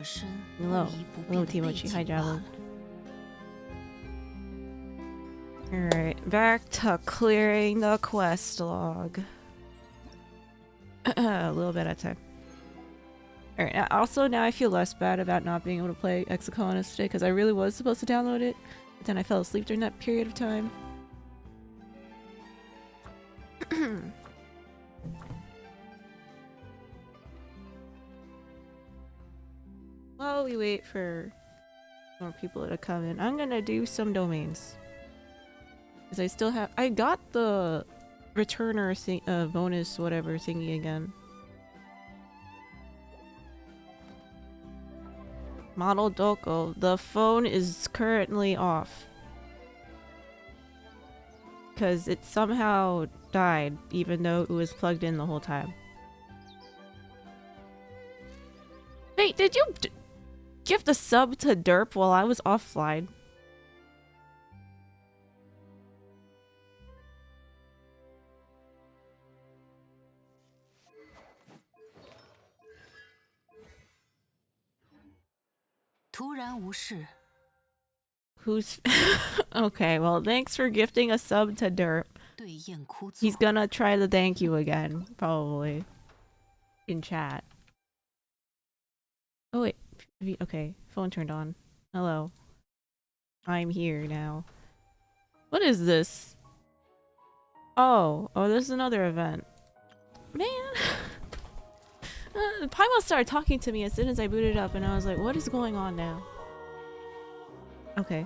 Hello. Hello, Timochi. Hi, Javelin. Alright, back to clearing the quest log. A little bit at a time. Alright, also now I feel less bad about not being able to play xxKanade today because I really was supposed to download it, but then I fell asleep during that period of time. While we wait for more people to come in, I'm gonna do some domains. Because I still have- I got the returner thing, bonus whatever thingy again. Model Doko. The phone is currently off. Because it somehow died, even though it was plugged in the whole time. Wait, did you give the sub to Derp while I was offline? Who's okay, well thanks for gifting a sub to Derp. He's gonna try to thank you again, probably. In chat. Oh wait, okay, phone turned on. Hello. I'm here now. What is this? Oh, this is another event. Man! Paimon started talking to me as soon as I booted up and I was like, what is going on now? Okay.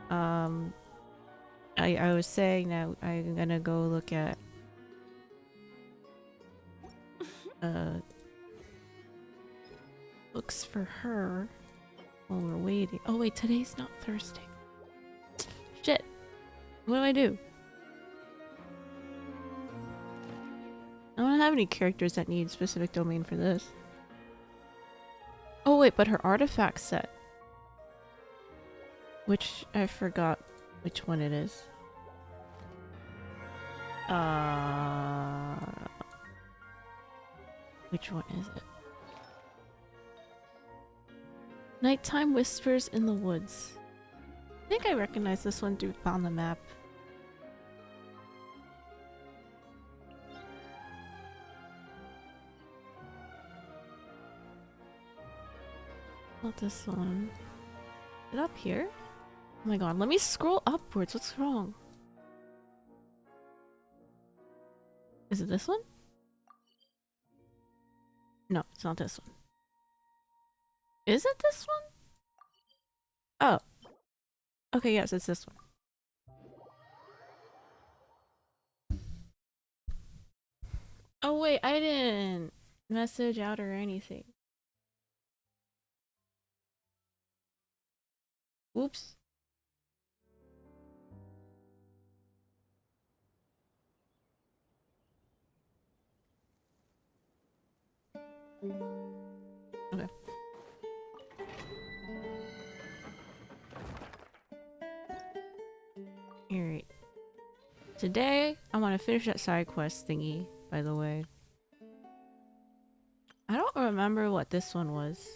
I was saying that I'm gonna go look at books for her while we're waiting. Oh wait, today's not Thursday. Shit. What do I do? I don't have any characters that need specific domain for this. Oh wait, but her artifact set. Which I forgot which one it is. Which one is it? Nighttime Whispers in the Woods. I think I recognize this one on the map. Not this one. Is it up here? Oh my god, let me scroll upwards. What's wrong? Is it this one? No, it's not this one. Is it this one? Oh. Okay, yes, it's this one. Oh wait, I didn't message out or anything. Whoops. Okay. Alright. Today, I want to finish that side quest thingy, by the way. I don't remember what this one was.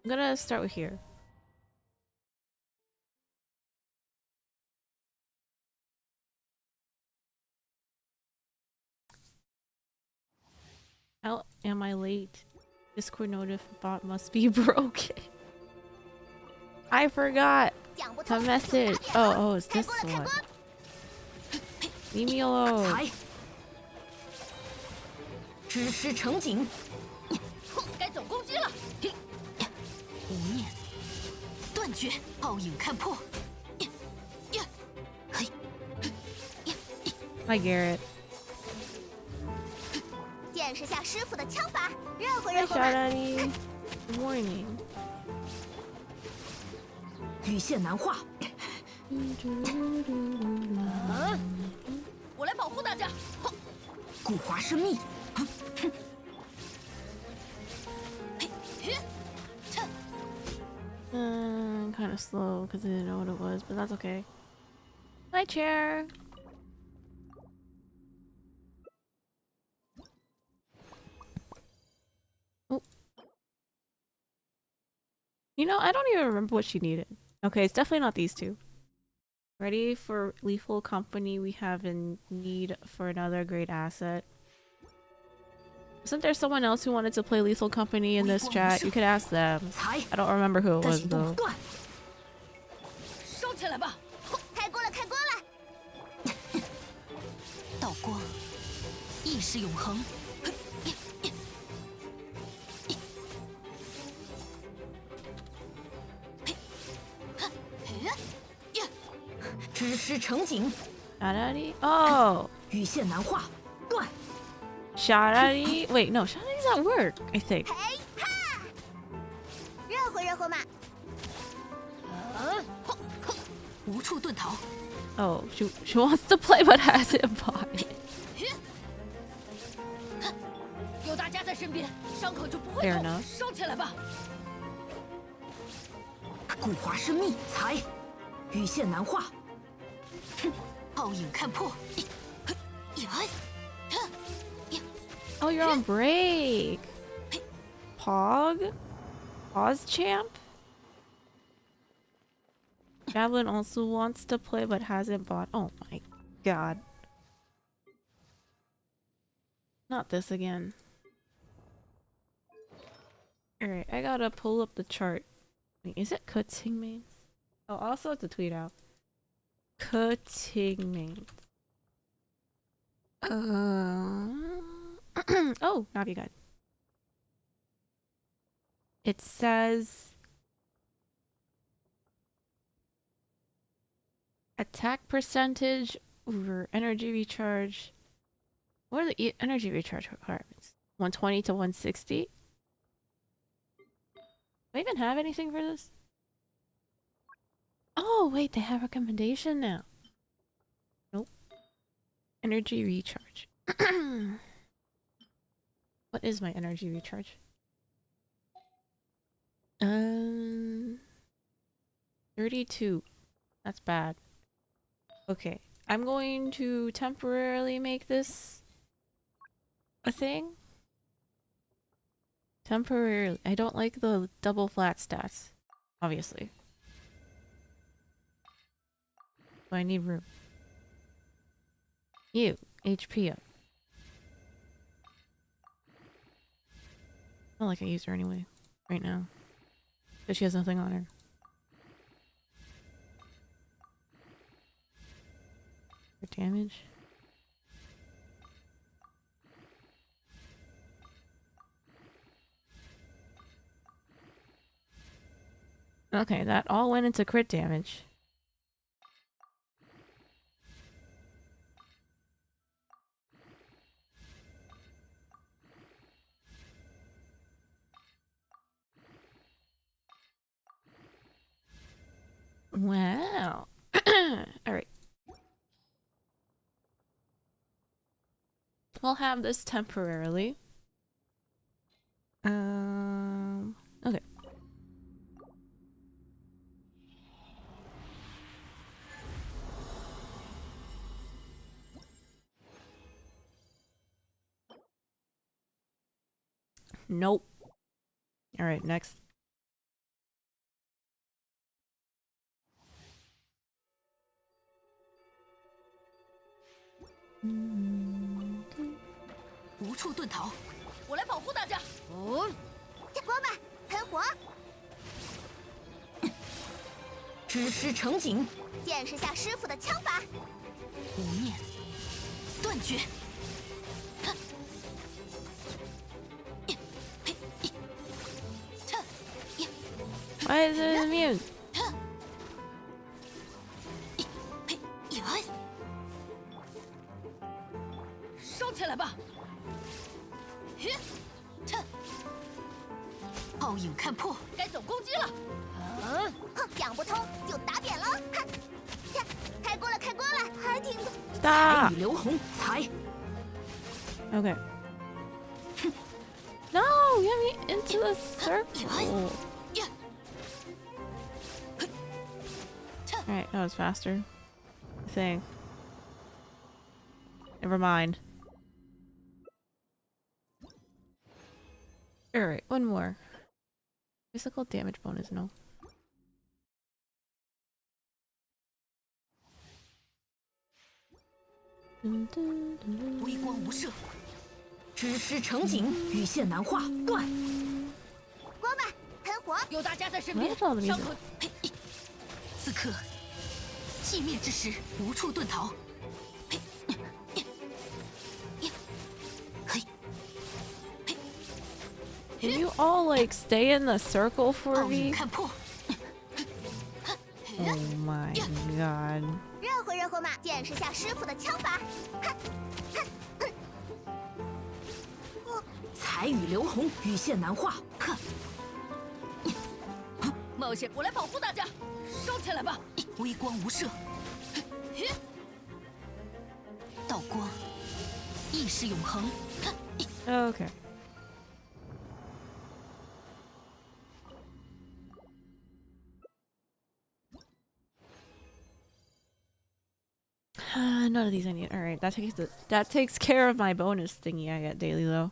I'm gonna start with here. How am I late? Discord notif bot must be broken. I forgot the message. Oh, it's this one. Leave me alone. Hi, Garrett. Hi, Shadani. Good morning. 羽线难化。我来保护大家。古华生密。Kind of slow because I didn't know what it was, but that's okay. Hi, chair. Oh. You know, I don't even remember what she needed. Okay, it's definitely not these two. Ready for lethal company. We have a need for another great asset. Isn't there someone else who wanted to play lethal company in this chat? You could ask them. I don't remember who it was though. 烧起来吧！开锅了，开锅了！道光，意识永恒。知识成景， Kanade? Oh! 羽线难画，断。 Kanade? Wait, no, Kanade's at work, I think. 嘿哈，热乎热乎嘛！无处遁逃。 Oh, she wants to play but hasn't bought it. 有大家在身边，伤口就不会 Fair 痛。 enough. 烧起来吧！古华生密才，羽线难画。奥影看破。 Oh, you're on break. Pog? Pause champ? Javelin also wants to play but hasn't bought. Oh my god. Not this again. Alright, I gotta pull up the chart. Wait, is it cutting mains? Oh, also have to tweet out. Cutting mains. Oh, Navi Guide. It says attack percentage over energy recharge. What are the energy recharge requirements? 120 to 160? Do I even have anything for this? Oh, wait, they have recommendation now. Nope. Energy recharge. What is my energy recharge? 32. That's bad. Okay. I'm going to temporarily make this a thing. Temporarily. I don't like the double flat stats. Obviously. So I need room. You. HP up. Not like I use her anyway. Right now. But she has nothing on her. For damage. Okay, that all went into crit damage. Wow. Alright. We'll have this temporarily. Okay. Nope. Alright, next. Mm-hmm. 无处遁逃，我来保护大家。哦，开锅吧，喷火！知识成景，见识下师傅的枪法。无念断绝。 Why is it immune? 烧起来吧！奥影看破，该走攻击了。哼，讲不通就打扁了。哼，开锅了，开锅了，还挺。Stop! 雨流红才。 Okay. No, get me into the circle. Alright, that was faster. I think. Never mind. Alright, one more. Physical damage bonus, no. 微光无射，只施成景，羽线难化，断。锅巴喷火，有大家在身我边，也不知道什么意思伤口。嘿，此刻寂灭之时，无处遁逃。嘿，嘿， Can you all like stay in the circle for 奥影 me? 看破。 Oh my god. 热乎热乎嘛，见识下师傅的枪法。彩雨流红，羽线难化。哼！冒险，我来保护大家，烧起来吧！微光无射，道光，意识永恒。 Okay. None of these I need. All right, that takes care of my bonus thingy I get daily though.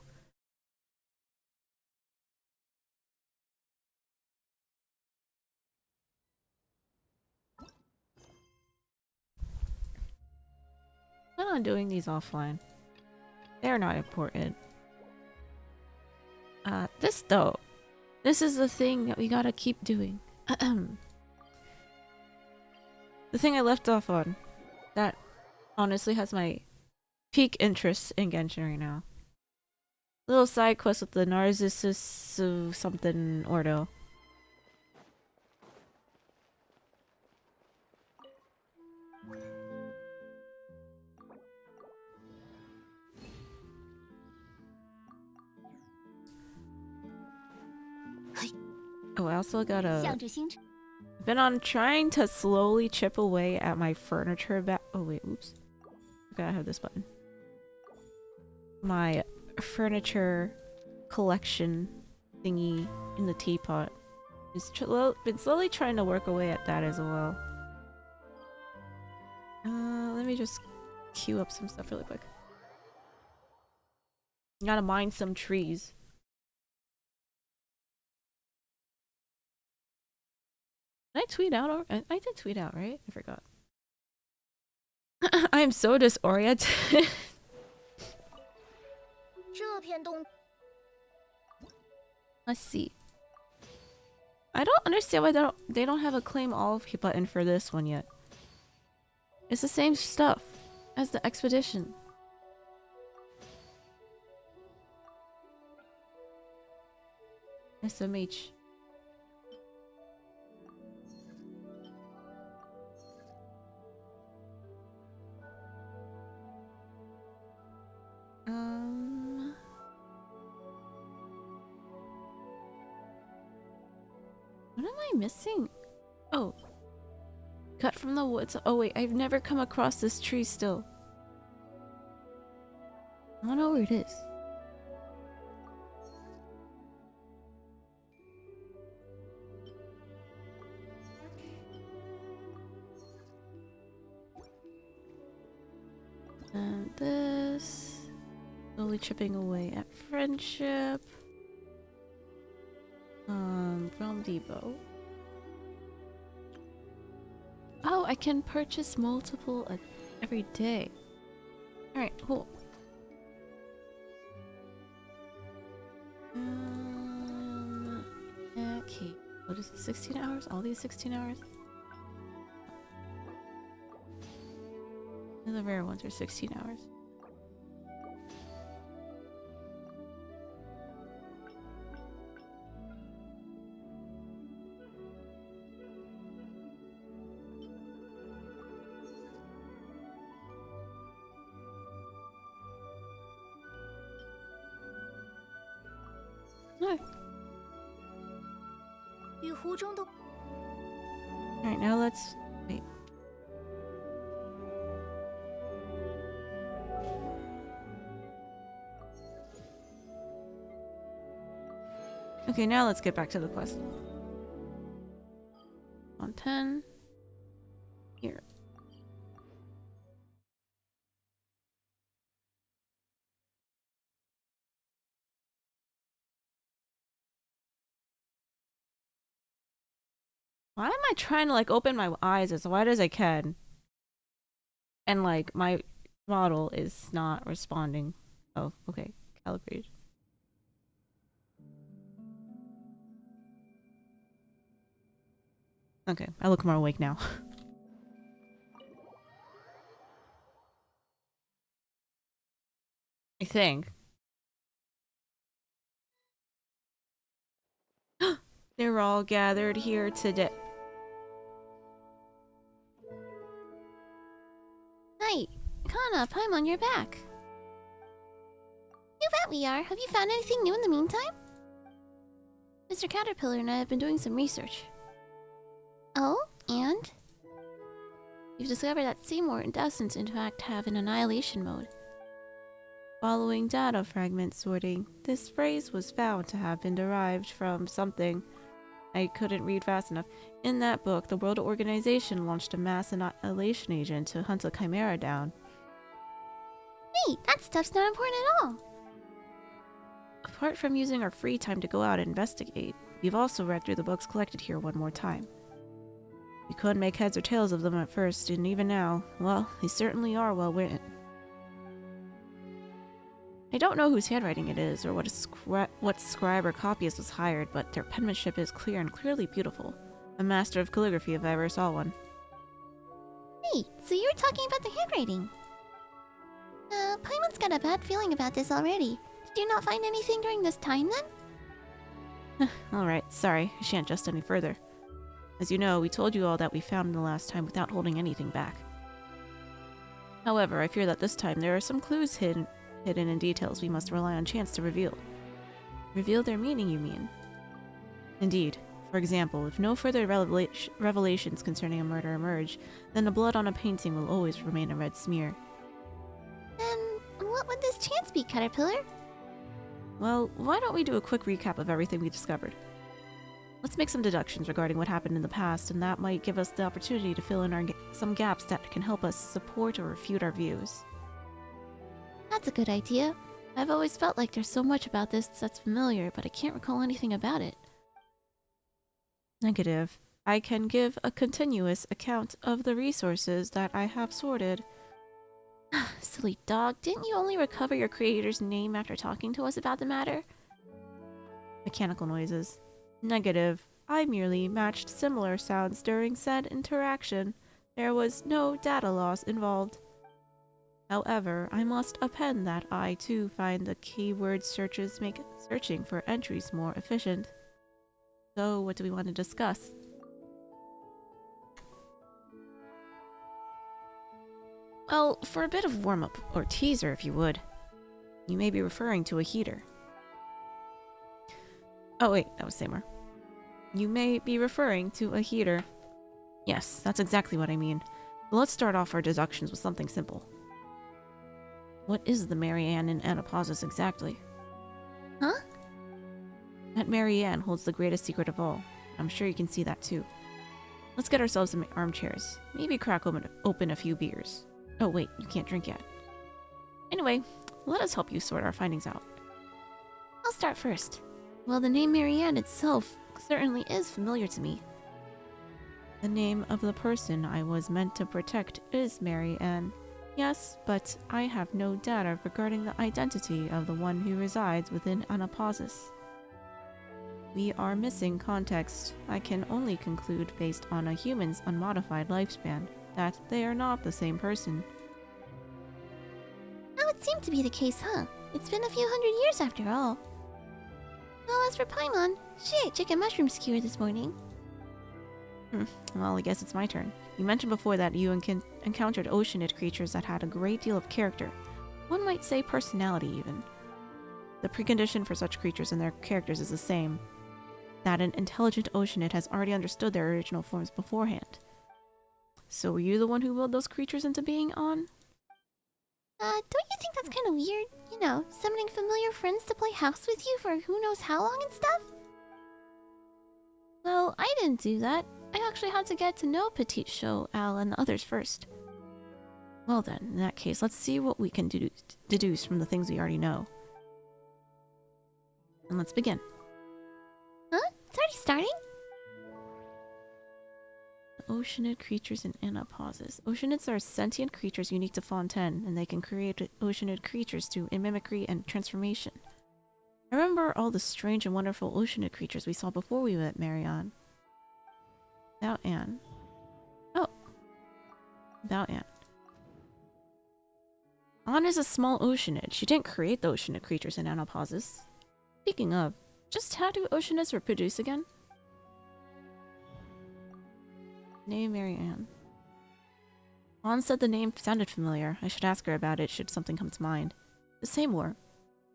I'm not doing these offline. They're not important. This though. This is the thing that we gotta keep doing. The thing I left off on. That honestly has my peak interest in Genshin right now. Little side quest with the Narcissus something Ordo. Oh, I also gotta... 向着星辰。 Been on trying to slowly chip away at my furniture back. Oh wait, oops. Okay, I have this button. My furniture collection thingy in the teapot. Been slowly trying to work away at that as well. Let me just queue up some stuff really quick. Gotta mine some trees. Did I tweet out? Or I did tweet out, right? I forgot. I am so disoriented. 这片洞 Let's see. I don't understand why they don't have a claim all button for this one yet. It's the same stuff as the expedition. SMH. What am I missing? Oh. Cut from the woods. Oh wait, I've never come across this tree still. I don't know where it is. And this. Slowly chipping away at friendship. Realm Depot. Oh, I can purchase multiple every day. Alright, cool. Okay. What is it? 16 hours? All these 16 hours? The rare ones are 16 hours. No. 与湖中的 Alright, now let's... Wait. Okay, now let's get back to the quest. Fontaine. Here. Why am I trying to like open my eyes as wide as I can? And like my model is not responding. Oh, okay. Calibrated. Okay, I look more awake now. I think. They're all gathered here today. Hi, Kana, Paimon, you're back. You bet we are. Have you found anything new in the meantime? Mr. Caterpillar and I have been doing some research. Oh, and? We've discovered that Seymour and Dowsons in fact have an annihilation mode. Following data fragment sorting, this phrase was found to have been derived from something I couldn't read fast enough. In that book, the World Organization launched a mass annihilation agent to hunt a chimera down. Wait, that stuff's not important at all. Apart from using our free time to go out and investigate, we've also read through the books collected here one more time. We couldn't make heads or tails of them at first, and even now, well, they certainly are well written. I don't know whose handwriting it is, or what scribe or copyist was hired, but their penmanship is clear and clearly beautiful. A master of calligraphy if I ever saw one. Wait, so you were talking about the handwriting? Paimon's got a bad feeling about this already. Did you not find anything during this time then? Alright, sorry, I shan't just any further. As you know, we told you all that we found the last time without holding anything back. However, I fear that this time there are some clues hidden in details we must rely on chance to reveal. Reveal their meaning, you mean? Indeed. For example, if no further revelations concerning a murder emerge, then the blood on a painting will always remain a red smear. Then what would this chance be, Caterpillar? Well, why don't we do a quick recap of everything we discovered? Let's make some deductions regarding what happened in the past, and that might give us the opportunity to fill in some gaps that can help us support or refute our views. That's a good idea. I've always felt like there's so much about this that's familiar, but I can't recall anything about it. Negative. I can give a continuous account of the resources that I have sorted. Silly dog, didn't you only recover your creator's name after talking to us about the matter? Mechanical noises. Negative. I merely matched similar sounds during said interaction. There was no data loss involved. However, I must append that I too find the keyword searches make searching for entries more efficient. So, what do we want to discuss? Well, for a bit of warm-up, or teaser if you would, you may be referring to a heater. Oh wait, that was Seymour. You may be referring to a heater. Yes, that's exactly what I mean. But let's start off our deductions with something simple. What is the Marianne in Anapausis exactly? Huh? That Marianne holds the greatest secret of all. I'm sure you can see that too. Let's get ourselves some armchairs. Maybe crack open a few beers. Oh wait, you can't drink yet. Anyway, let us help you sort our findings out. I'll start first. Well, the name Marianne itself certainly is familiar to me. The name of the person I was meant to protect is Marianne. Yes, but I have no data regarding the identity of the one who resides within Anapausis. We are missing context. I can only conclude based on a human's unmodified lifespan that they are not the same person. That would seem to be the case, huh? It's been a few hundred years after all. Well, as for Paimon, she ate chicken mushroom skewer this morning. Well, I guess it's my turn. You mentioned before that you encountered oceanid creatures that had a great deal of character. One might say personality, even. The precondition for such creatures and their characters is the same. That an intelligent oceanid has already understood their original forms beforehand. So were you the one who willed those creatures into being on? Don't you think that's kind of weird? You know, summoning familiar friends to play house with you for who knows how long and stuff? Well, I didn't do that. I actually had to get to know Petite Show, Al, and the others first. Well then, in that case, let's see what we can deduce from the things we already know. And let's begin. Huh? It's already starting? Oceanid creatures and anapauses. Oceanids are sentient creatures unique to Fontaine, and they can create oceanid creatures through mimicry and transformation. I remember all the strange and wonderful oceanid creatures we saw before we met Marianne. About Anne. Oh. About Anne. Anne is a small oceanid. She didn't create the oceanid creatures and anapauses. Speaking of, just how do oceanids reproduce again? Name Marianne. Anne said the name sounded familiar. I should ask her about it should something come to mind. The Seymour.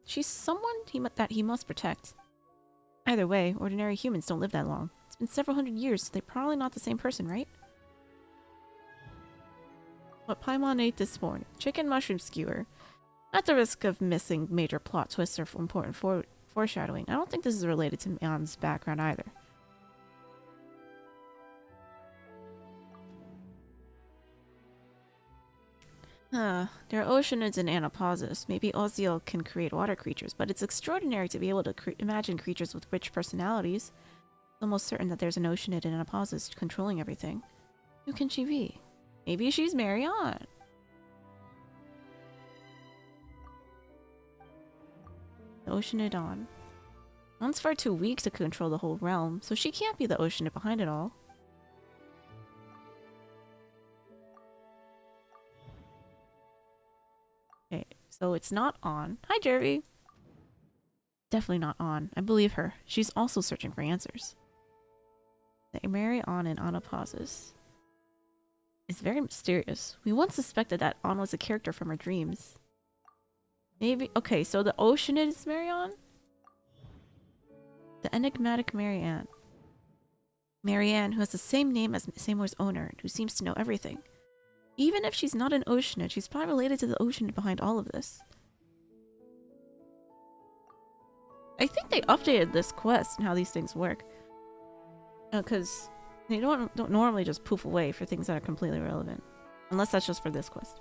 She's someone that he must protect. Either way, ordinary humans don't live that long. It's been several hundred years, so they're probably not the same person, right? What Paimon ate this morning. Chicken mushroom skewer. At the risk of missing major plot twists or important foreshadowing, I don't think this is related to Anne's background either. There are oceanids and anapauses. Maybe Oziel can create water creatures, but it's extraordinary to be able to imagine creatures with rich personalities. It's almost certain that there's an oceanid and anapauses controlling everything. Who can she be? Maybe she's Marianne. The oceanid on. Anne's far too weak to control the whole realm, so she can't be the oceanid behind it all. Okay, so it's not on. Hi, Jerry. Definitely not on. I believe her. She's also searching for answers. They marry On and Anapauses. It's very mysterious. We once suspected that On was a character from her dreams. Maybe. Okay, so the Oceanid is Marianne? The enigmatic Marianne. Marianne, who has the same name as Seymour's owner, and who seems to know everything. Even if she's not an Oceanid, she's probably related to the Oceanid behind all of this. I think they updated this quest and how these things work. Because they don't normally just poof away for things that are completely irrelevant. Unless that's just for this quest.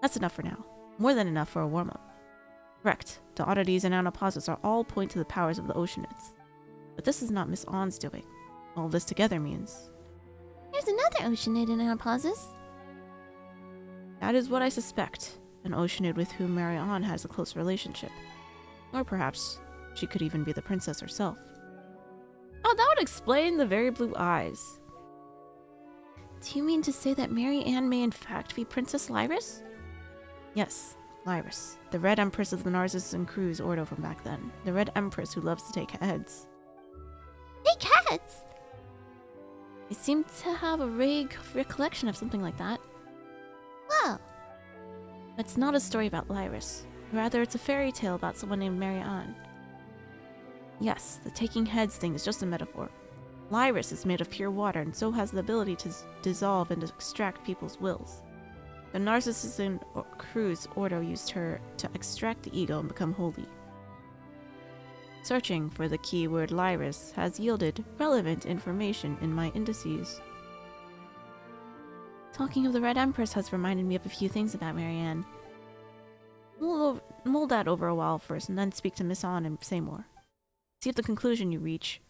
That's enough for now. More than enough for a warm-up. Correct. The oddities and anapauses are all point to the powers of the Oceanids. But this is not Miss On's doing. All this together means... There's another Oceanid in Anapauses. That is what I suspect. An Oceanid with whom Marianne has a close relationship. Or perhaps she could even be the princess herself. Oh, that would explain the very blue eyes. Do you mean to say that Marianne may in fact be Princess Lyris? Yes, Lyris. The Red Empress of the Narcissus Crew's Ordo from back then. The Red Empress who loves to take heads. Take heads? I seem to have a vague recollection of something like that. Well, It's not a story about Lyris. Rather, it's a fairy tale about someone named Marianne. Yes, the taking heads thing is just a metaphor. Lyris is made of pure water and so has the ability to dissolve and extract people's wills. The Narcissus Crew's Ordo used her to extract the ego and become holy. Searching for the keyword Lyris has yielded relevant information in my indices. Talking of the Red Empress has reminded me of a few things about Marianne. We'll mull that over a while first and then speak to Miss On and Seymour. See if the conclusion you reach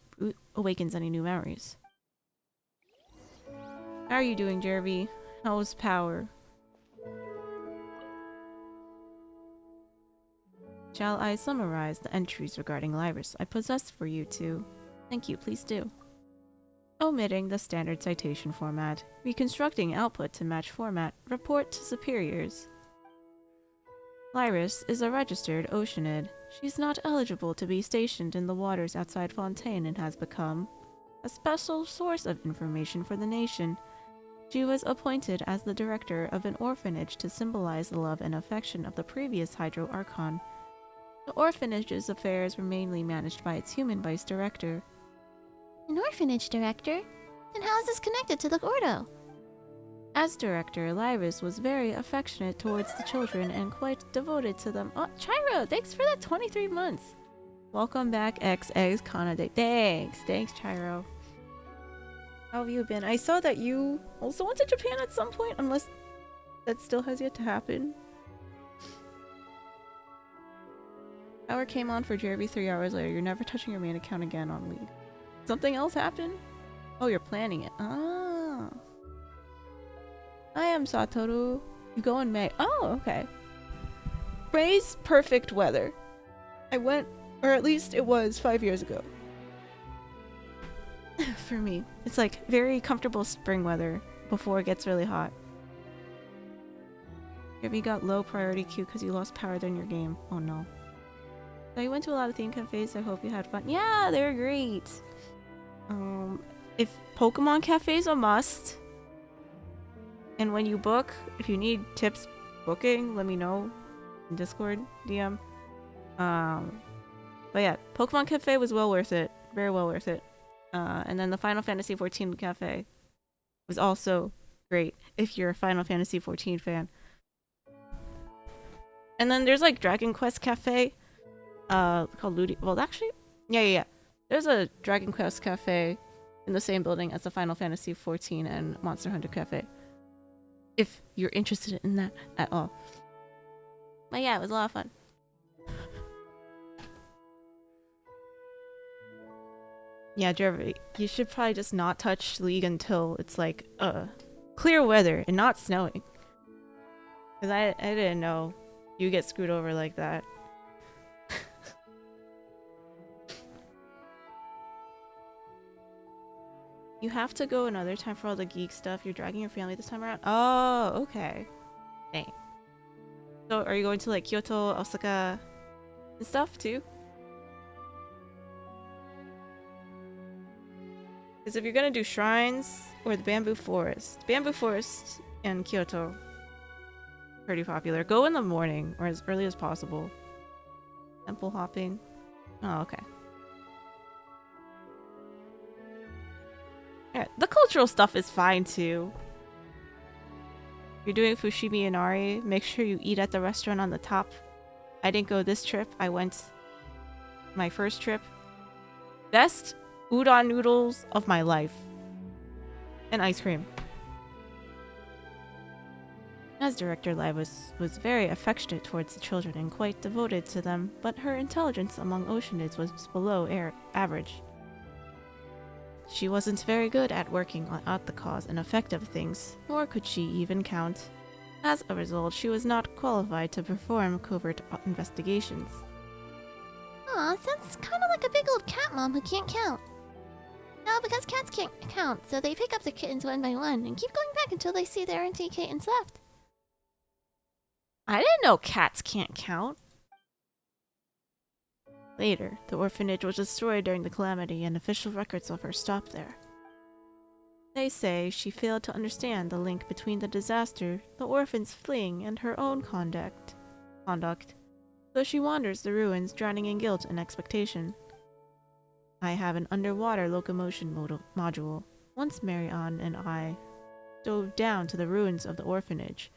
awakens any new memories. How are you doing, Jervy? How's power? Shall I summarize the entries regarding Lyris I possess for you to... Thank you, please do. Omitting the standard citation format. Reconstructing output to match format. Report to superiors. Lyris is a registered Oceanid. She's not eligible to be stationed in the waters outside Fontaine and has become a special source of information for the nation. She was appointed as the director of an orphanage to symbolize the love and affection of the previous Hydro Archon. The orphanage's affairs were mainly managed by its human vice director. an orphanage director? Then how is this connected to the Ordo? As director, Lyris was very affectionate towards the children and quite devoted to them. Oh, Chiro, thanks for that 23 months. Welcome back, xxKanade. Thanks, Chiro. How have you been? I saw that you also went to Japan at some point, unless that still has yet to happen. Power came on for Jeremy 3 hours later. You're never touching your main account again on League. Something else happened? Oh, you're planning it. Ah. Oh. I am Satoru. You go in May. Oh, okay. May's perfect weather. I went, or at least it was 5 years ago. For me. It's like very comfortable spring weather before it gets really hot. Have you got low priority queue because you lost power during your game? Oh no. So you went to a lot of theme cafes. I hope you had fun. Yeah, they're great. If Pokemon cafes a must, and when you book, if you need tips booking, let me know in Discord DM. But yeah, Pokemon cafe was well worth it. Very well worth it. And then the Final Fantasy XIV cafe was also great if you're a Final Fantasy XIV fan. And then there's like Dragon Quest cafe, called Ludi. Well, actually, yeah. There's a Dragon Quest cafe in the same building as the Final Fantasy XIV and Monster Hunter cafe. If you're interested in that at all. But yeah, it was a lot of fun. Yeah, Jeremy, you should probably just not touch League until it's like clear weather and not snowing. Because I didn't know you get screwed over like that. You have to go another time for all the geek stuff. You're dragging your family this time around? Oh, okay. Dang. So are you going to like Kyoto, Osaka, and stuff too? Because if you're gonna do shrines or the bamboo forest and Kyoto, pretty popular. Go in the morning or as early as possible. Temple hopping. Oh, okay. Yeah, the cultural stuff is fine too. If you're doing Fushimi Inari, make sure you eat at the restaurant on the top. I didn't go this trip. I went my first trip. Best udon noodles of my life. And ice cream. As director, Lai was very affectionate towards the children and quite devoted to them, but her intelligence among oceanids was below average. She wasn't very good at working out the cause and effect of things, nor could she even count. As a result, she was not qualified to perform covert investigations. Aw, sounds kind of like a big old cat mom who can't count. No, because cats can't count, so they pick up the kittens one by one and keep going back until they see there aren't any kittens left. I didn't know cats can't count. Later, the orphanage was destroyed during the calamity and official records of her stop there. They say she failed to understand the link between the disaster, the orphans fleeing, and her own conduct. So she wanders the ruins, drowning in guilt and expectation. I have an underwater locomotion module. Once Marianne and I dove down to the ruins of the orphanage,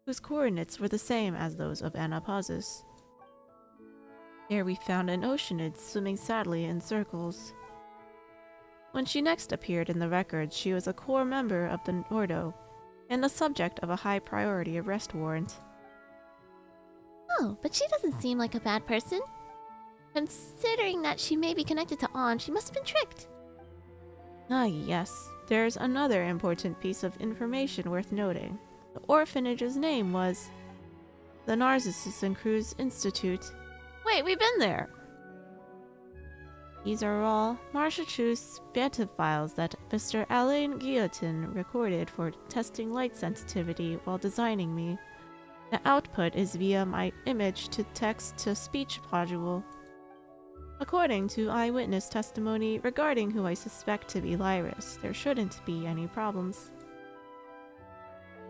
whose coordinates were the same as those of Anapazis. There we found an oceanid swimming sadly in circles. When she next appeared in the records, she was a core member of the Ordo, and the subject of a high priority arrest warrant. Oh, but she doesn't seem like a bad person. Considering that she may be connected to On, she must have been tricked. Ah yes, there's another important piece of information worth noting. The orphanage's name was the Narcissus and Cruz Institute. Wait, we've been there! These are all Massachusetts beta files that Mr. Alain Guillotin recorded for testing light sensitivity while designing me. The output is via my image-to-text-to-speech module. According to eyewitness testimony regarding who I suspect to be Lyris, there shouldn't be any problems.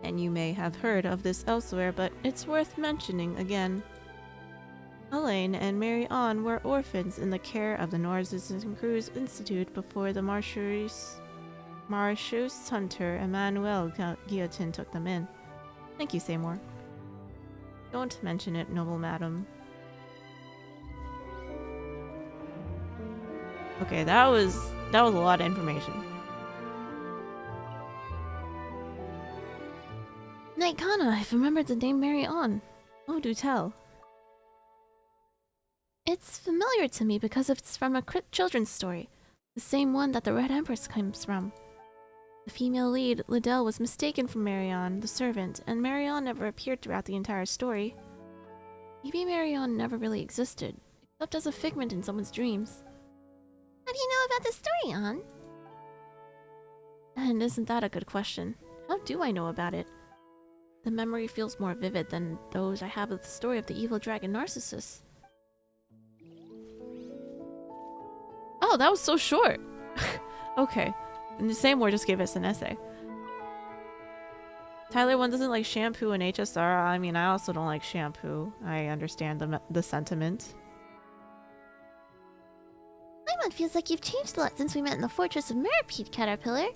And you may have heard of this elsewhere, but it's worth mentioning again. Elaine and Mary Ann were orphans in the care of the Narcissus and Cruz Institute before the Marchus hunter Emmanuel Guillotin took them in. Thank you, Seymour. Don't mention it, noble madam. Okay, that was a lot of information. Knight Kana, I've remembered the name Mary Ann. Oh, do tell. It's familiar to me because it's from a children's story, the same one that the Red Empress comes from. The female lead, Liddell, was mistaken for Marion, the servant, and Marion never appeared throughout the entire story. Maybe Marion never really existed, except as a figment in someone's dreams. How do you know about the story, An? And isn't that a good question? How do I know about it? The memory feels more vivid than those I have of the story of the evil dragon Narcissus. Oh, that was so short! Okay. And the same word just gave us an essay. Tyler, one doesn't like shampoo and HSR. I mean, I also don't like shampoo. I understand the sentiment. Paimon feels like you've changed a lot since we met in the Fortress of Mirrorpeed, Caterpillar.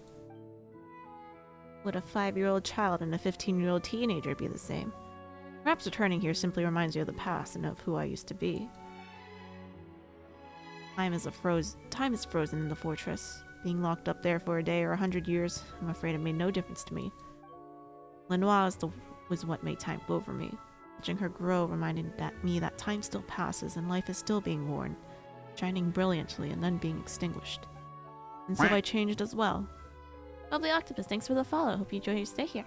Would a 5-year-old child and a 15-year-old teenager be the same? Perhaps returning here simply reminds you of the past and of who I used to be. Time is frozen in the fortress. Being locked up there for a day or 100 years, I'm afraid it made no difference to me. Lenoir was what made time go for me. Watching her grow reminded me that time still passes and life is still being worn, shining brilliantly and then being extinguished. And so I changed as well. Lovely Octopus, thanks for the follow. Hope you enjoy your stay here.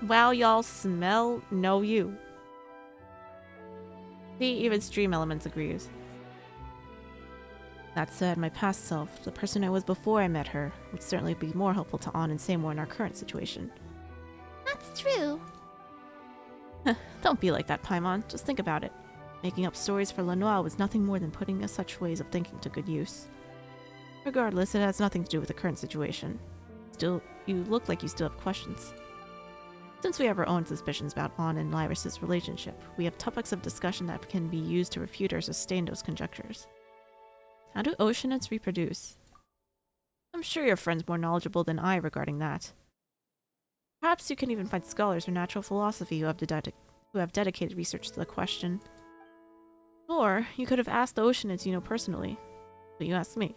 Wow, y'all know you. See, even Stream Elements agrees. That said, my past self, the person I was before I met her, would certainly be more helpful to An and Seymour in our current situation. That's true. Don't be like that, Paimon. Just think about it. Making up stories for Lenoir was nothing more than putting such ways of thinking to good use. Regardless, it has nothing to do with the current situation. Still, you look like you still have questions. Since we have our own suspicions about An and Lyris's relationship, we have topics of discussion that can be used to refute or sustain those conjectures. How do oceanids reproduce? I'm sure your friend's more knowledgeable than I regarding that. Perhaps you can even find scholars or natural philosophy who have dedicated research to the question. Or you could have asked the oceanids you know personally, but you asked me.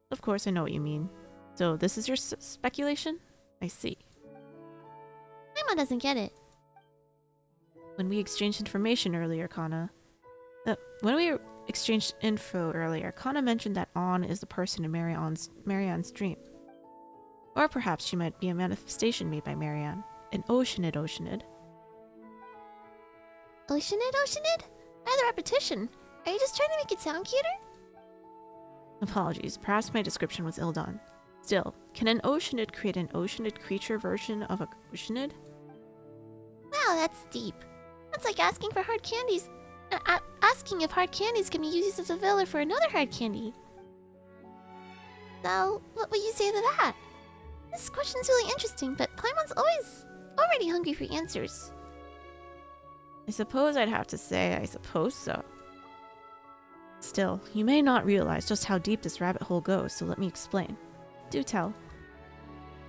Of course, I know what you mean. So this is your speculation? I see. Paimon doesn't get it. When we exchanged information earlier, Kana mentioned that An is the person in Marianne's dream. Or perhaps she might be a manifestation made by Marianne. An oceanid. Oceanid? By the repetition. Are you just trying to make it sound cuter? Apologies, perhaps my description was ill done. Still, can an oceanid create an oceanid creature version of a oceanid? Wow, that's deep. That's like asking for hard candies. Asking if hard candies can be used as a filler for another hard candy. So, what would you say to that? This question's really interesting, but Paimon's already hungry for answers. I suppose I'd have to say I suppose so. Still, you may not realize just how deep this rabbit hole goes, so let me explain. Do tell.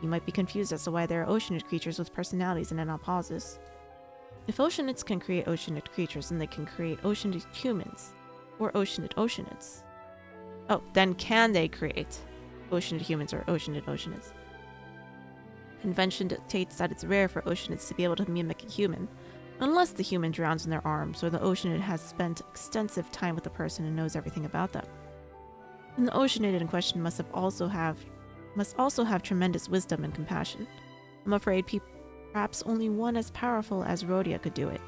You might be confused as to why there are oceanid creatures with personalities and not pauses. If oceanids can create oceanid creatures, then they can create oceanid humans, or oceanids. Oh, then can they create oceanid humans or oceanids? Convention dictates that it's rare for oceanids to be able to mimic a human, unless the human drowns in their arms or the oceanid has spent extensive time with the person and knows everything about them. And the oceanid in question must also have tremendous wisdom and compassion. I'm afraid perhaps only one as powerful as Rhodia could do it.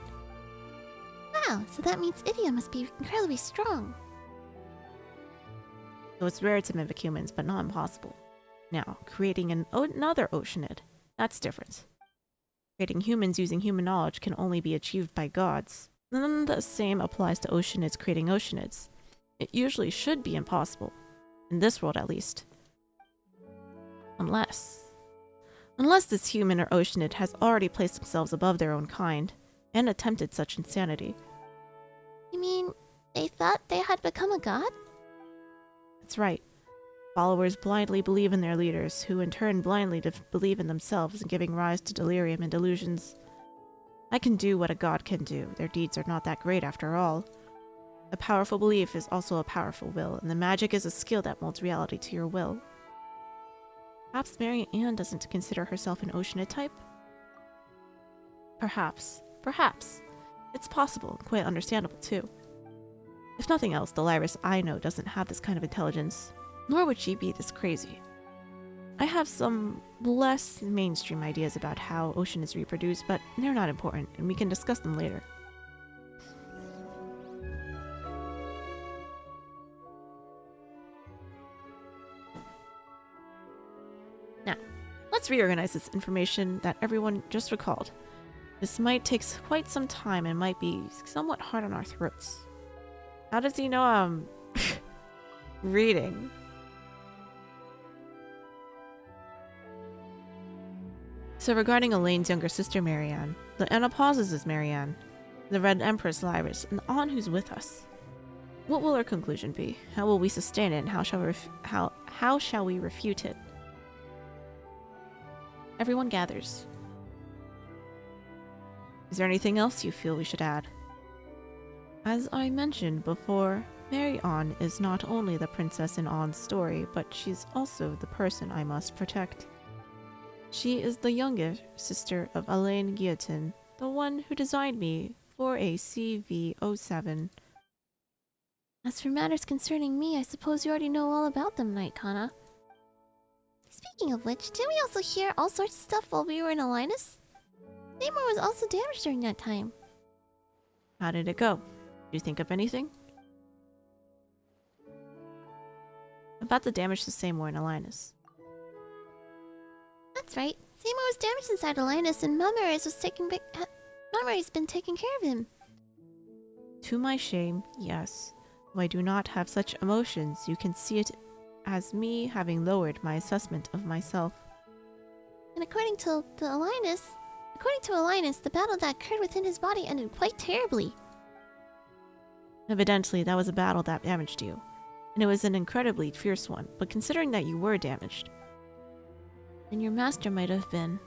Wow, so that means Idia must be incredibly strong. So it's rare to mimic humans, but not impossible. Now, creating another oceanid, that's different. Creating humans using human knowledge can only be achieved by gods. And the same applies to oceanids creating oceanids. It usually should be impossible. In this world, at least. Unless this human or oceanid has already placed themselves above their own kind, and attempted such insanity. You mean, they thought they had become a god? That's right. Followers blindly believe in their leaders, who in turn blindly believe in themselves, giving rise to delirium and delusions. I can do what a god can do. Their deeds are not that great after all. A powerful belief is also a powerful will, and the magic is a skill that molds reality to your will. Perhaps Mary Ann doesn't consider herself an oceanid type? Perhaps. It's possible, and quite understandable too. If nothing else, the Lyris I know doesn't have this kind of intelligence, nor would she be this crazy. I have some less mainstream ideas about how ocean is reproduced, but they're not important, and we can discuss them later. Now, let's reorganize this information that everyone just recalled. This might take quite some time and might be somewhat hard on our throats. How does he know I'm reading? So regarding Elaine's younger sister Marianne, the Anapauses is Marianne, the Red Empress Lyris, and the An who's with us. What will our conclusion be? How will we sustain it, and how shall we refute it? Everyone gathers. Is there anything else you feel we should add? As I mentioned before, Mary An is not only the princess in An's story, but she's also the person I must protect. She is the younger sister of Elaine Guillotine, the one who designed me for a CV-07. As for matters concerning me, I suppose you already know all about them, Knight Kana. Speaking of which, didn't we also hear all sorts of stuff while we were in Alinus? Seymour was also damaged during that time. How did it go? Did you think of anything? About the damage to Seymour and Alinus. That's right. Seymour was damaged inside Alinus, and Melmary's been taking care of him. To my shame, yes. Though I do not have such emotions, you can see it as me having lowered my assessment of myself. And according to Alinus, the battle that occurred within his body ended quite terribly. Evidently, that was a battle that damaged you. And it was an incredibly fierce one, but considering that you were damaged, then your master might have been.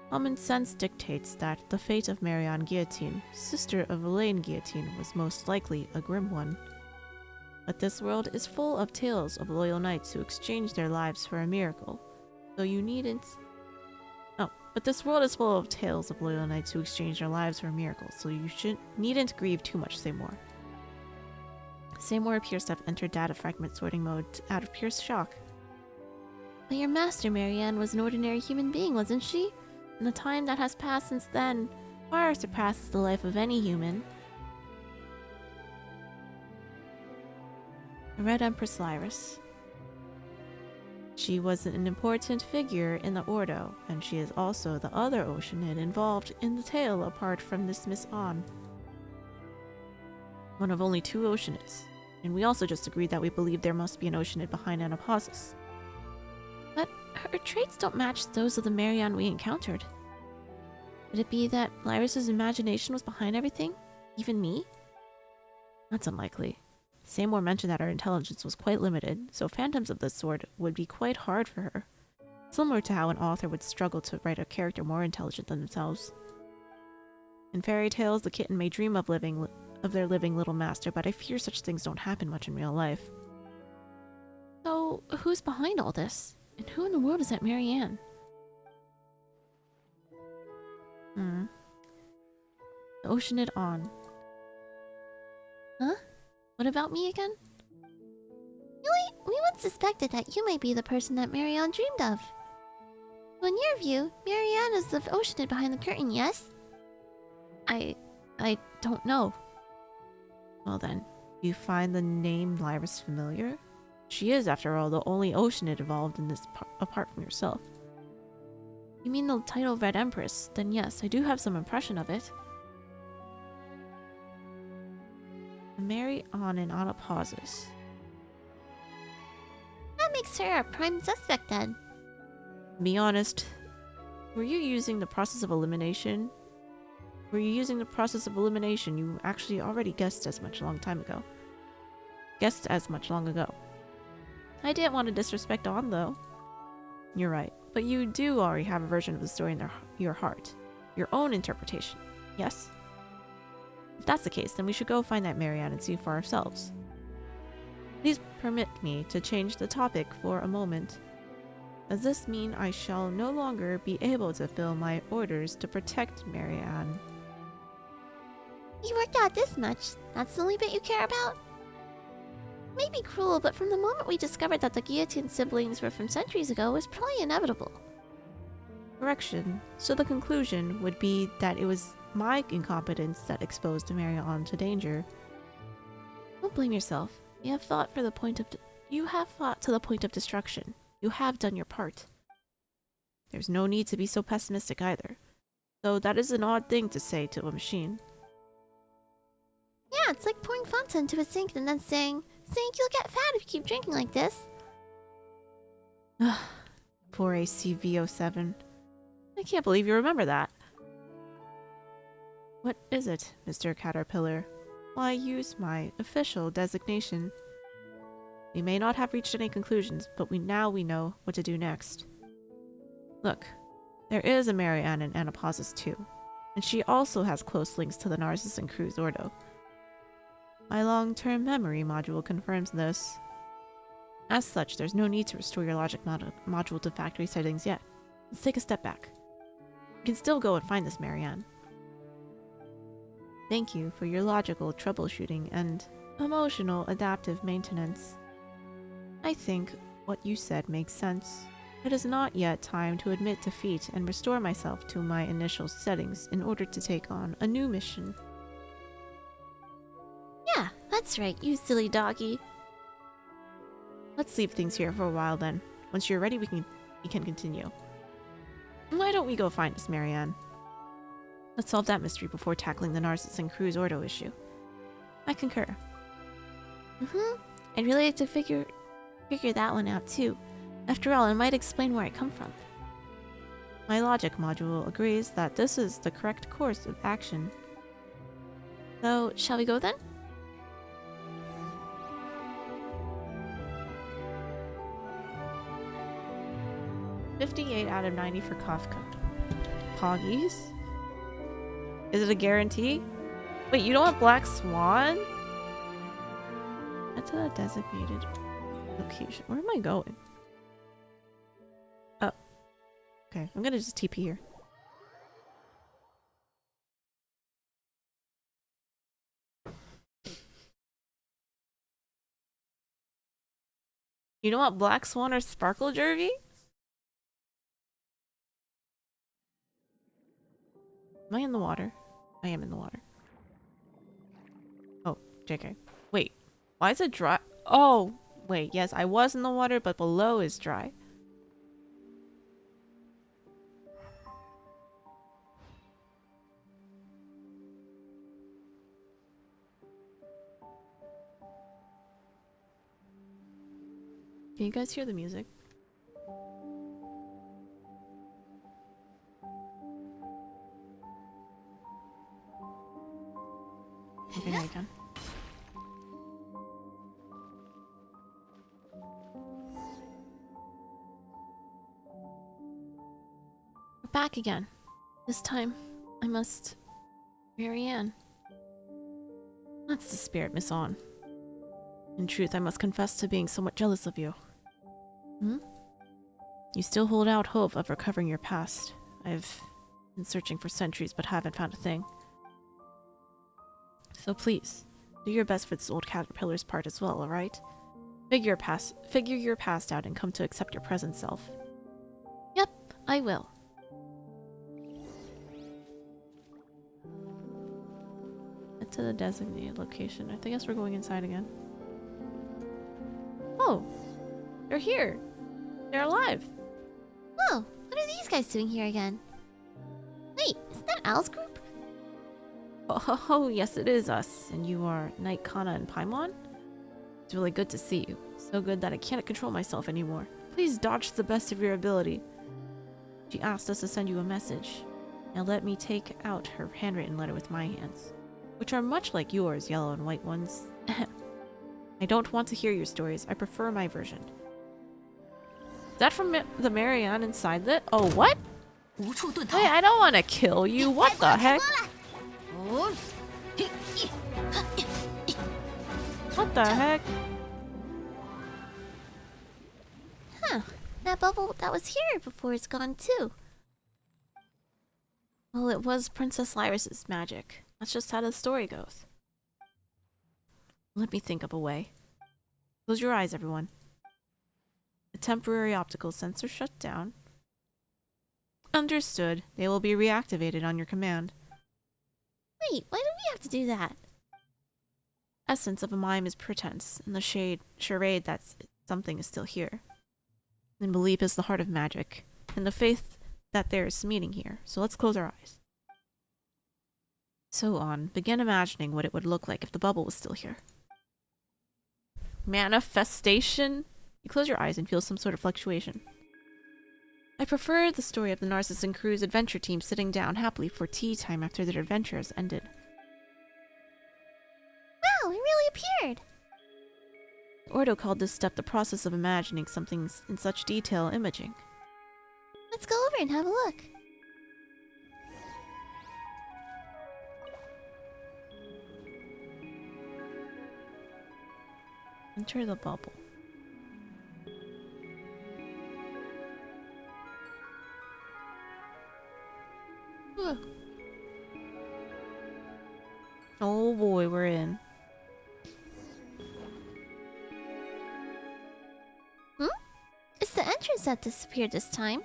Common sense dictates that the fate of Marianne Guillotine, sister of Elaine Guillotine, was most likely a grim one. But this world is full of tales of loyal knights who exchanged their lives for a miracle. So you needn't... But this world is full of tales of loyal knights who exchanged their lives for a miracle, so you needn't grieve too much, Seymour. Seymour appears to have entered data fragment sorting mode out of pure shock. But your master, Marianne, was an ordinary human being, wasn't she? And the time that has passed since then far surpasses the life of any human. The Red Empress Lyris. She was an important figure in the Ordo, and she is also the other Oceanid involved in the tale apart from this Miss An. One of only 2 Oceanids, and we also just agreed that we believe there must be an Oceanid behind Anapausis. But her traits don't match those of the Marianne we encountered. Could it be that Lyris's imagination was behind everything? Even me? That's unlikely. Seymour mentioned that her intelligence was quite limited, so phantoms of this sort would be quite hard for her. Similar to how an author would struggle to write a character more intelligent than themselves. In fairy tales, the kitten may dream of their living little master, but I fear such things don't happen much in real life. So, who's behind all this? And who in the world is that Marianne? The Oceanid An. Huh? What about me again? Really? We once suspected that you might be the person that Marianne dreamed of. So in your view, Marianne is the Oceanid behind the curtain, yes? I don't know. Well then, do you find the name Lyris familiar? She is, after all, the only Oceanid involved in this apart from yourself. You mean the title Red Empress? Then yes, I do have some impression of it. Mary An and Anapausis. That makes her a prime suspect then. To be honest, were you using the process of elimination? You actually already guessed as much long ago. I didn't want to disrespect An, though. You're right, but you do already have a version of the story in your heart. Your own interpretation, yes? If that's the case, then we should go find that Marianne and see for ourselves. Please permit me to change the topic for a moment. Does this mean I shall no longer be able to fill my orders to protect Marianne? You worked out this much. That's the only bit you care about? May be cruel, but from the moment we discovered that the guillotine siblings were from centuries ago, it was probably inevitable. Correction. So the conclusion would be that it was my incompetence that exposed Marion to danger. Don't blame yourself. You have fought to the point of destruction. You have done your part. There's no need to be so pessimistic either. Though that is an odd thing to say to a machine. Yeah, it's like pouring Fontaine into a sink and then saying, "Sink, you'll get fat if you keep drinking like this." Poor ACV07. I can't believe you remember that. What is it, Mr. Caterpillar? Why use my official designation? We may not have reached any conclusions, but we know what to do next. Look, there is a Marianne in Anapausis too, and she also has close links to the Narcissus and Cruz Ordo. My long-term memory module confirms this. As such, there's no need to restore your logic module to factory settings yet. Let's take a step back. We can still go and find this Marianne. Thank you for your logical troubleshooting and emotional adaptive maintenance. I think what you said makes sense. It is not yet time to admit defeat and restore myself to my initial settings in order to take on a new mission. Yeah, that's right, you silly doggy. Let's leave things here for a while then. Once you're ready, we can continue. Why don't we go find us, Marianne? Let's solve that mystery before tackling the Narcissus and Cruz Ordo issue. I concur. I'd really like to figure that one out too. After all, it might explain where I come from. My logic module agrees that this is the correct course of action. So, shall we go then? $58 out of 90 for Kafka. Poggies? Is it a guarantee? Wait, you don't want Black Swan? Head to the designated location. Where am I going? Oh. Okay, I'm gonna just TP here. You don't want Black Swan or Sparkle Jervy? Am I in the water? I am in the water. Oh, JK. Wait, why is it dry? Oh, wait, yes, I was in the water, but below is dry. Can you guys hear the music? Okay, now you can. We're back again. This time, I must... Marianne. That's the spirit, Miss On. In truth, I must confess to being somewhat jealous of you. You still hold out hope of recovering your past. I've been searching for centuries but haven't found a thing. So please, do your best for this old caterpillar's part as well, alright? Figure your past out and come to accept your present self. Yep, I will. Head to the designated location. I guess we're going inside again. Oh! They're here! They're alive! Whoa, what are these guys doing here again? Wait, isn't that Al's group? Oh, yes, it is us. And you are Knight Kana and Paimon? It's really good to see you. So good that I can't control myself anymore. Please dodge to the best of your ability. She asked us to send you a message. Now let me take out her handwritten letter with my hands, which are much like yours, yellow and white ones. I don't want to hear your stories. I prefer my version. Is that from the Marianne inside that? Oh, what? Wait, I don't want to kill you. What the heck? What the heck? Huh, that bubble that was here before is gone too. Well, it was Princess Lyris's magic. That's just how the story goes. Let me think of a way. Close your eyes, everyone. The temporary optical sensor shut down. Understood. They will be reactivated on your command. Wait, why do we have to do that? Essence of a mime is pretense, and the charade that something is still here. And belief is the heart of magic, and the faith that there is meaning here. So let's close our eyes. So on, begin imagining what it would look like if the bubble was still here. Manifestation? You close your eyes and feel some sort of fluctuation. I prefer the story of the Narcissan Crew's adventure team sitting down happily for tea time after their adventure has ended. Wow, it really appeared! Ordo called this step the process of imagining something in such detail imaging. Let's go over and have a look. Enter the bubble. Ugh. Oh boy, we're in. It's the entrance that disappeared this time.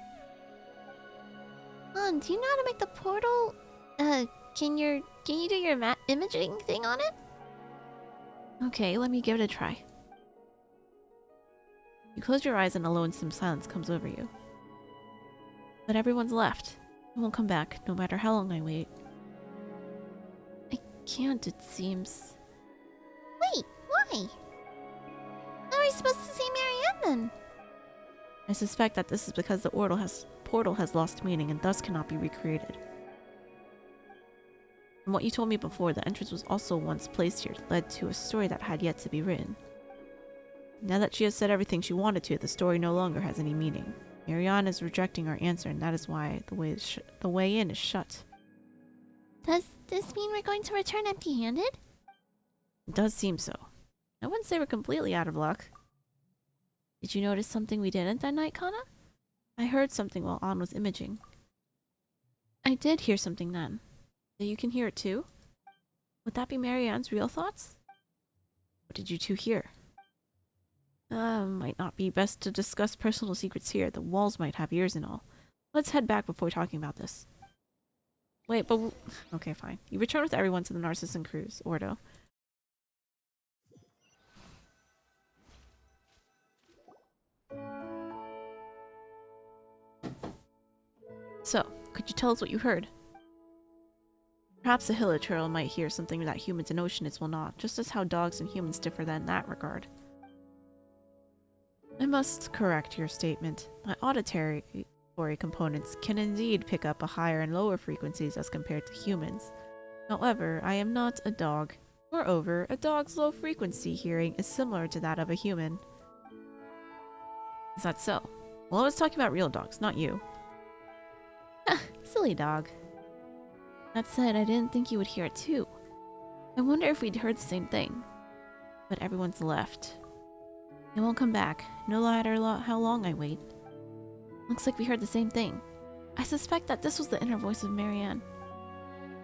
On, do you know how to make the portal? Can you do your imaging thing on it? Okay, let me give it a try. You close your eyes and a lonesome silence comes over you. But everyone's left. It won't come back, no matter how long I wait. I can't, it seems. Wait, why? How are we supposed to see Marianne then? I suspect that this is because the portal has lost meaning and thus cannot be recreated. From what you told me before, the entrance was also once placed here that led to a story that had yet to be written. Now that she has said everything she wanted to, the story no longer has any meaning. Marianne is rejecting our answer, and that is why the way in is shut. Does this mean we're going to return empty-handed? It does seem so. I wouldn't say we're completely out of luck. Did you notice something we didn't that night, Kana? I heard something while An was imaging. I did hear something then. So you can hear it too? Would that be Marianne's real thoughts? What did you two hear? Might not be best to discuss personal secrets here. The walls might have ears and all. Let's head back before talking about this. Wait, but... Okay, fine. You return with everyone to the Narcissan Cruise, Ordo. So, could you tell us what you heard? Perhaps a hilichurl might hear something that humans and oceanids will not, just as how dogs and humans differ in that regard. I must correct your statement. My auditory components can indeed pick up a higher and lower frequencies as compared to humans. However, I am not a dog. Moreover, a dog's low frequency hearing is similar to that of a human. Is that so? Well, I was talking about real dogs, not you. Silly dog. That said, I didn't think you would hear it too. I wonder if we'd heard the same thing. But everyone's left. It won't come back, no matter how long I wait. Looks like we heard the same thing. I suspect that this was the inner voice of Marianne.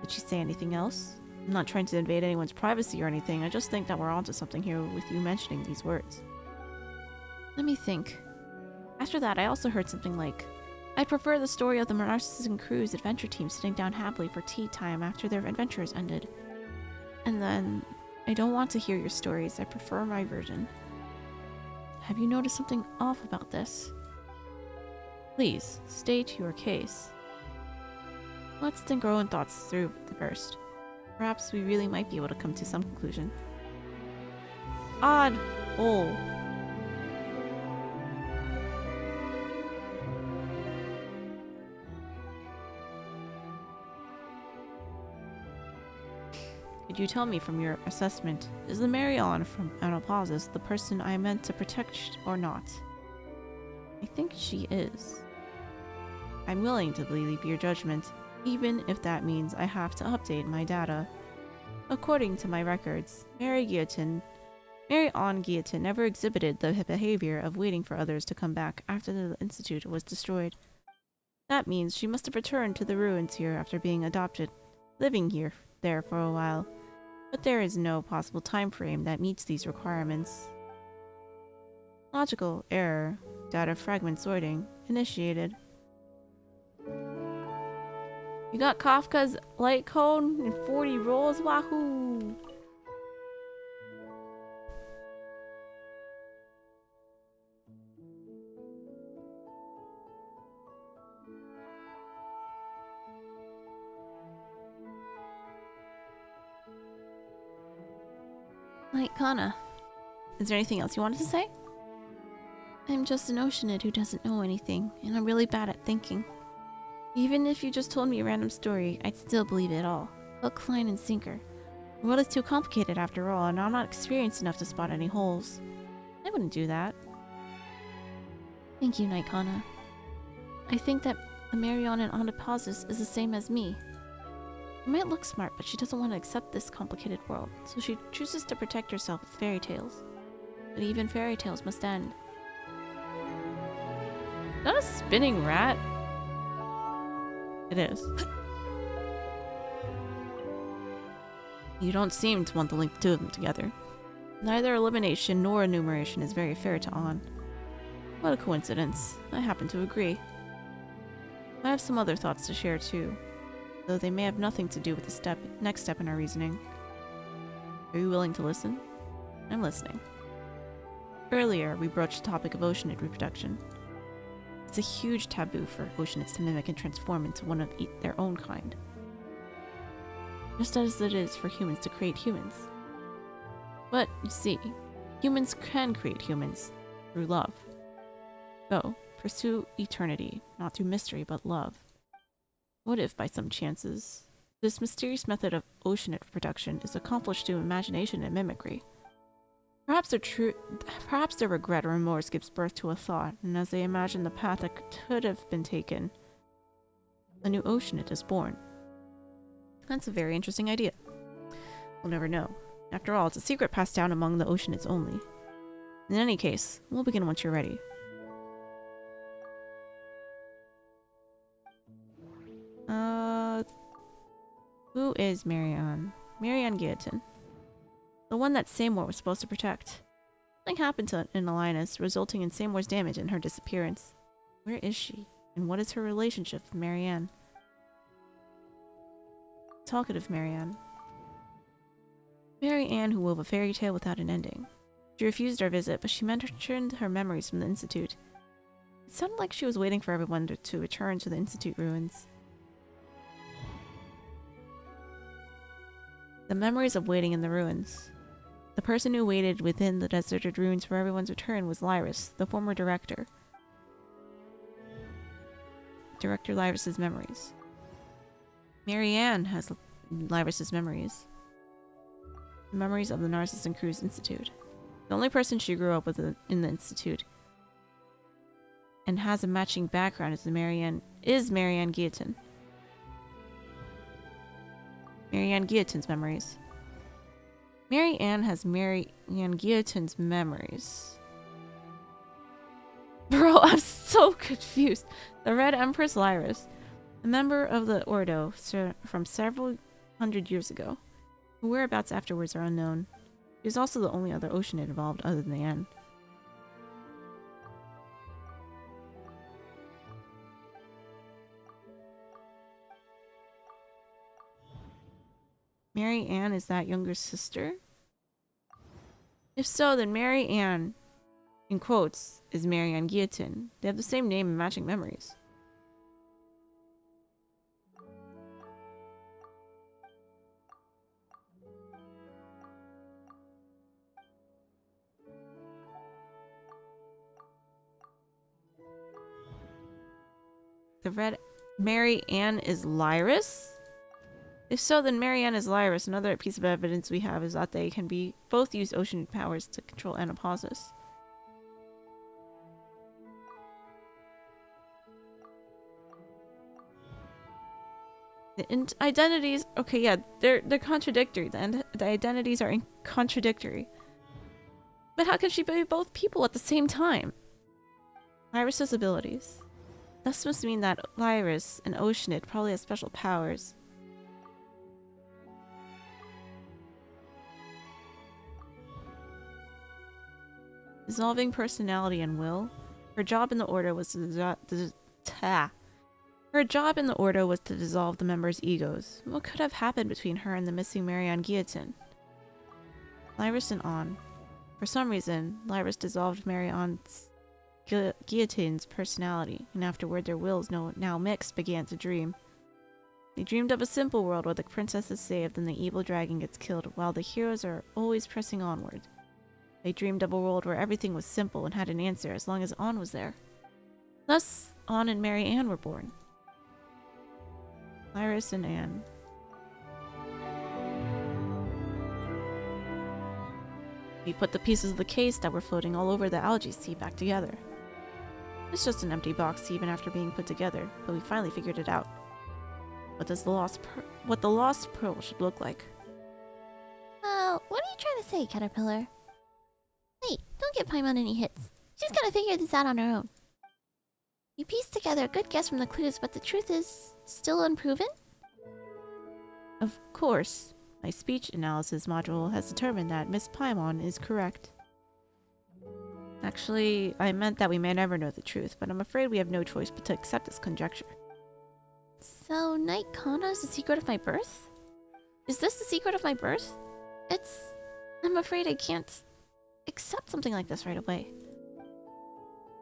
Did she say anything else? I'm not trying to invade anyone's privacy or anything, I just think that we're onto something here with you mentioning these words. Let me think. After that, I also heard something like, I prefer the story of the Narcissan Crew's adventure team sitting down happily for tea time after their adventures ended. And then, I don't want to hear your stories, I prefer my version. Have you noticed something off about this? Please, state your case. Let's think our own thoughts through first. Perhaps we really might be able to come to some conclusion. Odd hole. Could you tell me from your assessment, is the Marianne from Anopausis the person I meant to protect or not? I think she is. I'm willing to believe your judgment, even if that means I have to update my data. According to my records, Marianne Guillotine never exhibited the behavior of waiting for others to come back after the Institute was destroyed. That means she must have returned to the ruins here after being adopted, living there for a while. But there is no possible time frame that meets these requirements. Logical error. Data fragment sorting. Initiated. You got Kafka's light cone and 40 rolls? Wahoo! Like Kana. Is there anything else you wanted to say? I'm just an Oceanid who doesn't know anything, and I'm really bad at thinking. Even if you just told me a random story, I'd still believe it all. Hook, line, and sinker. The world is too complicated after all, and I'm not experienced enough to spot any holes. I wouldn't do that. Thank you, Night Kana. I think that the Marion in Ontoposis is the same as me. She might look smart, but she doesn't want to accept this complicated world, so she chooses to protect herself with fairy tales. But even fairy tales must end. Is that a spinning rat? It is. You don't seem to want to link the two of them together. Neither elimination nor enumeration is very fair to On. What a coincidence. I happen to agree. I have some other thoughts to share too, though they may have nothing to do with the next step in our reasoning. Are you willing to listen? I'm listening. Earlier, we broached the topic of oceanid reproduction. It's a huge taboo for oceanids to mimic and transform into one of their own kind. Just as it is for humans to create humans. But, you see, humans can create humans through love. So, pursue eternity, not through mystery, but love. What if, by some chances, this mysterious method of oceanid reproduction is accomplished through imagination and mimicry? Perhaps their regret or remorse gives birth to a thought, and as they imagine the path that could have been taken, a new oceanid is born. That's a very interesting idea. We'll never know. After all, it's a secret passed down among the oceanids only. In any case, we'll begin once you're ready. Who is Marianne? Marianne Guillotin. The one that Seymour was supposed to protect. Something happened to Alliance, resulting in Seymour's damage and her disappearance. Where is she? And what is her relationship with Marianne? Talkative Marianne. Marianne who wove a fairy tale without an ending. She refused our visit, but she mentioned her memories from the Institute. It sounded like she was waiting for everyone to return to the Institute ruins. The memories of waiting in the ruins. The person who waited within the deserted ruins for everyone's return was Lyris, the former director. Director Lyris's memories. Marianne has Lyris's memories. The memories of the Narcissus and Cruz Institute. The only person she grew up with in the Institute and has a matching background is Marianne Guillotin. Marianne Guillotin's memories. Marianne has Marianne Guillotin's memories. Bro, I'm so confused. The Red Empress Lyris, a member of the Ordo from several hundred years ago. Her whereabouts afterwards are unknown. She is also the only other oceanid involved other than Anne. Mary Ann is that younger sister? If so, then Mary Ann, in quotes, is Marianne Guillotin. They have the same name and matching memories. The red Mary Ann is Lyris? If so, then Mary Ann is Lyris. Another piece of evidence we have is that they can be both use ocean powers to control Anapausis. The identities, okay, yeah, they're contradictory. The identities are contradictory. But how can she be both people at the same time? Lyris's abilities. This must mean that Lyris, an oceanid, probably has special powers. Dissolving personality and will. Her job in the order was to Her job in the order was to dissolve the members' egos. What could have happened between her and the missing Marianne Guillotine? Lyris and On. For some reason, Lyris dissolved Marianne's Guillotine's personality, and afterward their wills, now mixed, began to dream. They dreamed of a simple world where the princess is saved and the evil dragon gets killed, while the heroes are always pressing onward. They dreamed of a world where everything was simple and had an answer as long as On was there. Thus, On and Marianne were born. Lyris and Anne. We put the pieces of the case that were floating all over the algae sea back together. It's just an empty box even after being put together, but we finally figured it out. What the lost pearl should look like. What are you trying to say, Caterpillar? Wait, don't give Paimon any hits. She's gonna figure this out on her own. You pieced together a good guess from the clues, but the truth is still unproven? Of course. My speech analysis module has determined that Miss Paimon is correct. Actually, I meant that we may never know the truth, but I'm afraid we have no choice but to accept this conjecture. So, Night Kana is the secret of my birth? Is this the secret of my birth? I'm afraid I can't accept something like this right away.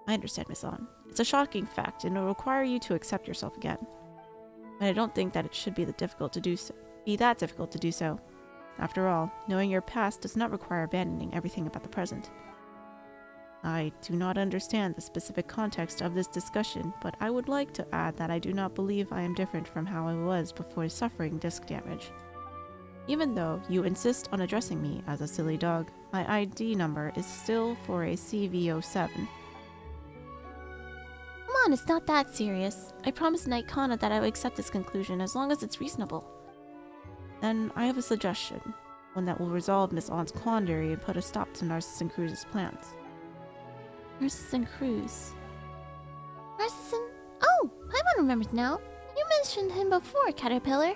I understand, Miss On. It's a shocking fact, and it will require you to accept yourself again. But I don't think that it should be that difficult to do so. After all, knowing your past does not require abandoning everything about the present. I do not understand the specific context of this discussion, but I would like to add that I do not believe I am different from how I was before suffering disc damage. Even though you insist on addressing me as a silly dog, my ID number is still for a CV07. Come on, it's not that serious. I promised Night Kana that I would accept this conclusion as long as it's reasonable. Then I have a suggestion, one that will resolve Miss On's quandary and put a stop to Narcissus and Cruz's plans. Narcissus and Cruz. Narcissus? Oh, Paimon remembers now. You mentioned him before, Caterpillar.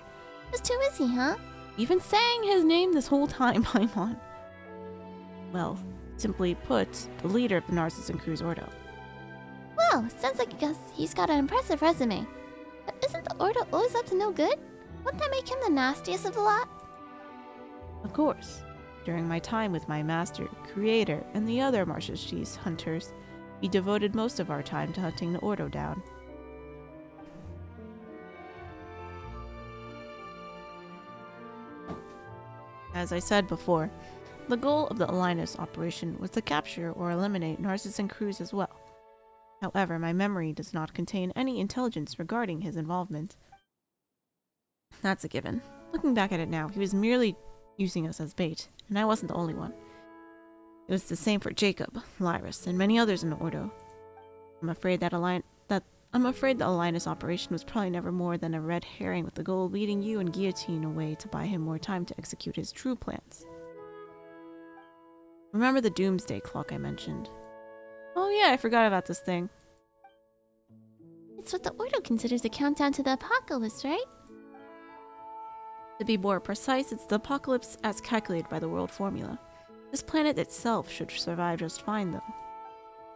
Just who is he, huh? You've been saying his name this whole time, Paimon. Well, simply put, the leader of the Narcissus and Cruz Ordo. Well, sounds like he's got an impressive resume. But isn't the Ordo always up to no good? Wouldn't that make him the nastiest of the lot? Of course. During my time with my master, creator, and the other Martius Cheese hunters, we devoted most of our time to hunting the Ordo down. As I said before, the goal of the Alliance operation was to capture or eliminate Narcissus and Cruz as well. However, my memory does not contain any intelligence regarding his involvement. That's a given. Looking back at it now, he was merely using us as bait, and I wasn't the only one. It was the same for Jacob, Lyris, and many others in the Ordo. I'm afraid the Alliance operation was probably never more than a red herring with the goal of leading you and Guillotine away to buy him more time to execute his true plans. Remember the doomsday clock I mentioned? Oh yeah, I forgot about this thing. It's what the Ordo considers a countdown to the apocalypse, right? To be more precise, it's the apocalypse as calculated by the world formula. This planet itself should survive just fine, though.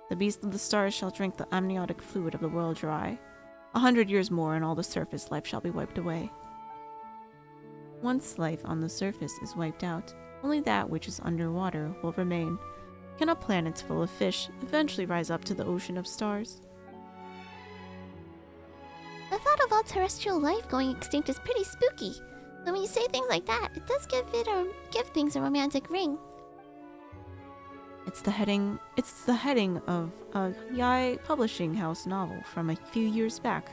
The beast of the stars shall drink the amniotic fluid of the world dry. 100 years more and all the surface life shall be wiped away. Once life on the surface is wiped out, only that which is underwater will remain. Can a planet full of fish eventually rise up to the ocean of stars? The thought of all terrestrial life going extinct is pretty spooky. But when you say things like that, it does give things a romantic ring. It's the heading of a Yai publishing house novel from a few years back.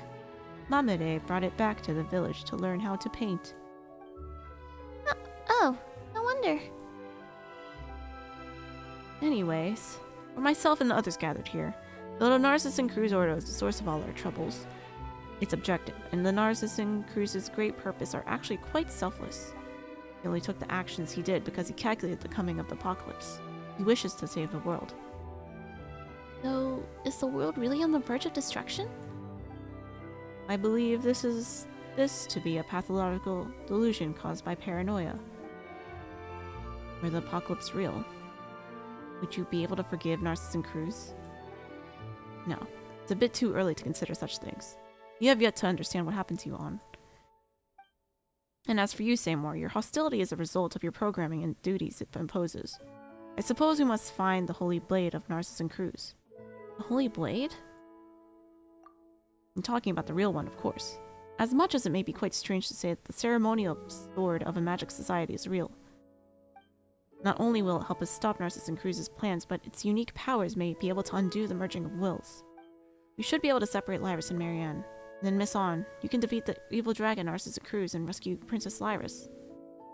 Mamede brought it back to the village to learn how to paint. Oh, no wonder. Anyways, for myself and the others gathered here, the Narcissus and Cruz Ordo is the source of all our troubles. It's objective, and the Narcissus and Cruz's great purpose are actually quite selfless. He only took the actions he did because he calculated the coming of the apocalypse. He wishes to save the world. So, is the world really on the verge of destruction? I believe this to be a pathological delusion caused by paranoia. Were the apocalypse real? Would you be able to forgive Narcissus and Cruz? No. It's a bit too early to consider such things. You have yet to understand what happened to you, On. And as for you, Seymour, your hostility is a result of your programming and duties it imposes. I suppose we must find the Holy Blade of Narcissus and Cruz. The Holy Blade? I'm talking about the real one, of course. As much as it may be quite strange to say that the ceremonial sword of a magic society is real. Not only will it help us stop Narcissus and Cruz's plans, but its unique powers may be able to undo the merging of wills. We should be able to separate Lyris and Marianne. And then, Miss On, you can defeat the evil dragon Narcissus and Cruz and rescue Princess Lyris.